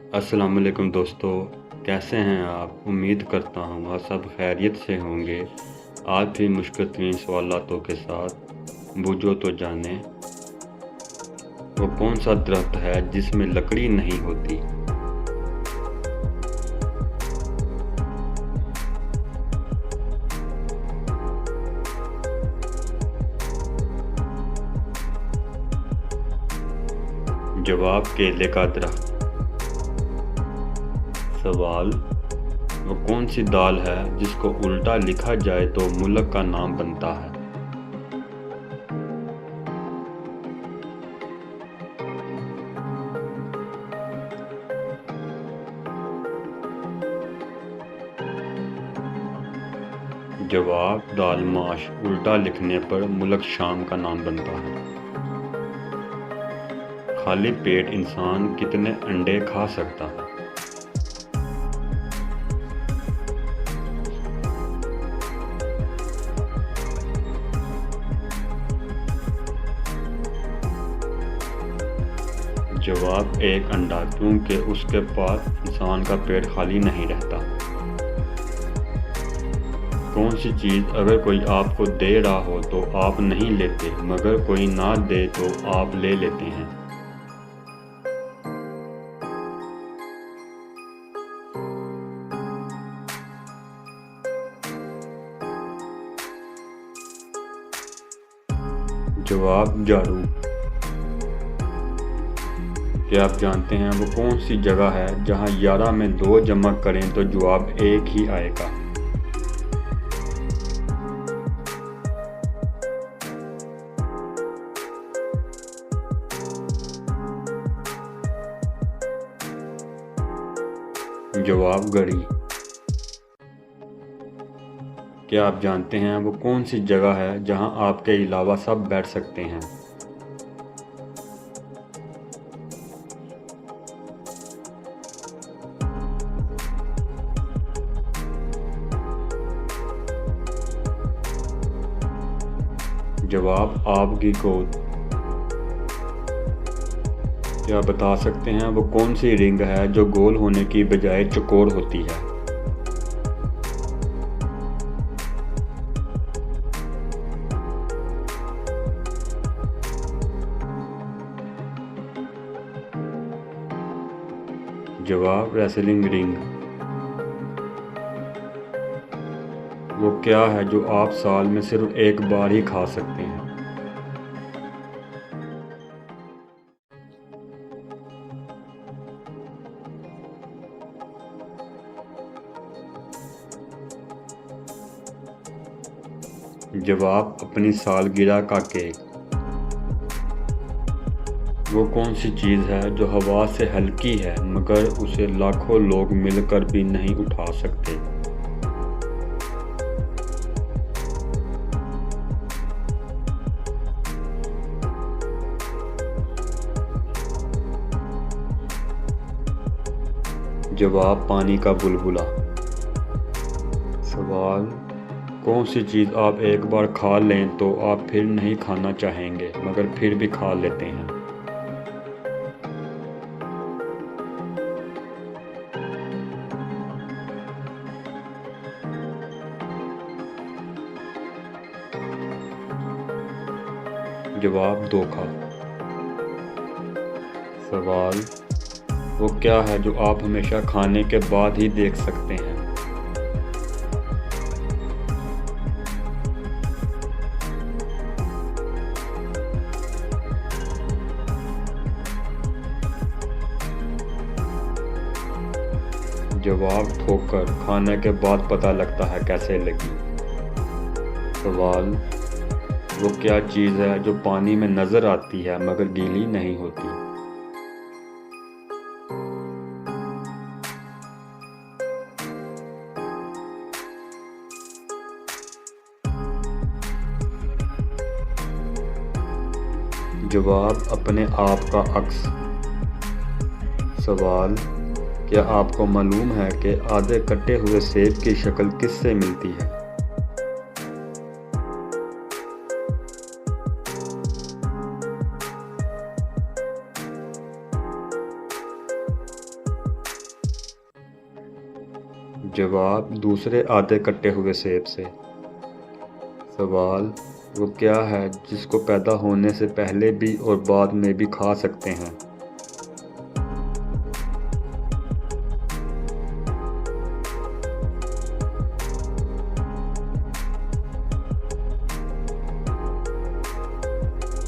अस्सलाम वालेकुम दोस्तों, कैसे हैं आप? उम्मीद करता हूँ आप सब खैरियत से होंगे। आज भी मुश्किल तरीन सवालातों के साथ बूझो तो जाने, वो कौन सा दरख्त है जिसमें लकड़ी नहीं होती? जवाब केले का दरख्त। सवाल, वो कौन सी दाल है जिसको उल्टा लिखा जाए तो मुल्क का नाम बनता है? जवाब दाल माश, उल्टा लिखने पर मुल्क शाम का नाम बनता है। खाली पेट इंसान कितने अंडे खा सकता है? जवाब एक अंडा, क्योंकि उसके पास इंसान का पेट खाली नहीं रहता। कौन सी चीज़ अगर कोई आपको दे रहा हो तो आप नहीं लेते, मगर कोई ना दे तो आप ले लेते हैं? जवाब झाड़ू। क्या आप जानते हैं वो कौन सी जगह है जहां 11 में 2 जमा करें तो जवाब एक ही आएगा? जवाब घड़ी। क्या आप जानते हैं वो कौन सी जगह है जहां आपके अलावा सब बैठ सकते हैं? जवाब आपकी गोद। क्या आप बता सकते हैं वो कौन सी रिंग है जो गोल होने की बजाय चौकोर होती है? जवाब रेसलिंग रिंग। वो क्या है जो आप साल में सिर्फ एक बार ही खा सकते हैं? जवाब अपनी सालगिरह का केक। वो कौन सी चीज़ है जो हवा से हल्की है मगर उसे लाखों लोग मिलकर भी नहीं उठा सकते? जवाब पानी का बुलबुला। सवाल, कौन सी चीज़ आप एक बार खा लें तो आप फिर नहीं खाना चाहेंगे मगर फिर भी खा लेते हैं? जवाब धोखा। सवाल, वो क्या है जो आप हमेशा खाने के बाद ही देख सकते हैं? जवाब ठोकर, खाने के बाद पता लगता है कैसे लगी। सवाल, वो क्या चीज़ है जो पानी में नज़र आती है मगर गीली नहीं होती? जवाब अपने आप का अक्स। सवाल, क्या आपको मालूम है कि आधे कटे हुए सेब की शक्ल किससे मिलती है? जवाब, दूसरे आधे कटे हुए सेब से। सवाल, वो क्या है जिसको पैदा होने से पहले भी और बाद में भी खा सकते हैं?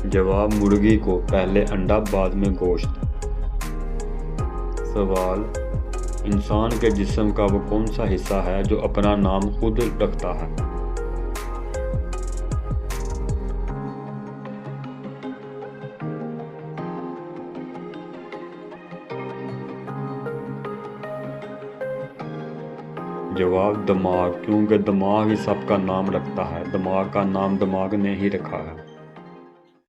जवाब, मुर्गी को पहले अंडा बाद में गोश्त। सवाल, इंसान के जिस्म का वो कौन सा हिस्सा है जो अपना नाम खुद रखता है? जवाब, दिमाग, क्योंकि दिमाग ही सबका नाम रखता है। दिमाग का नाम दिमाग ने ही रखा है।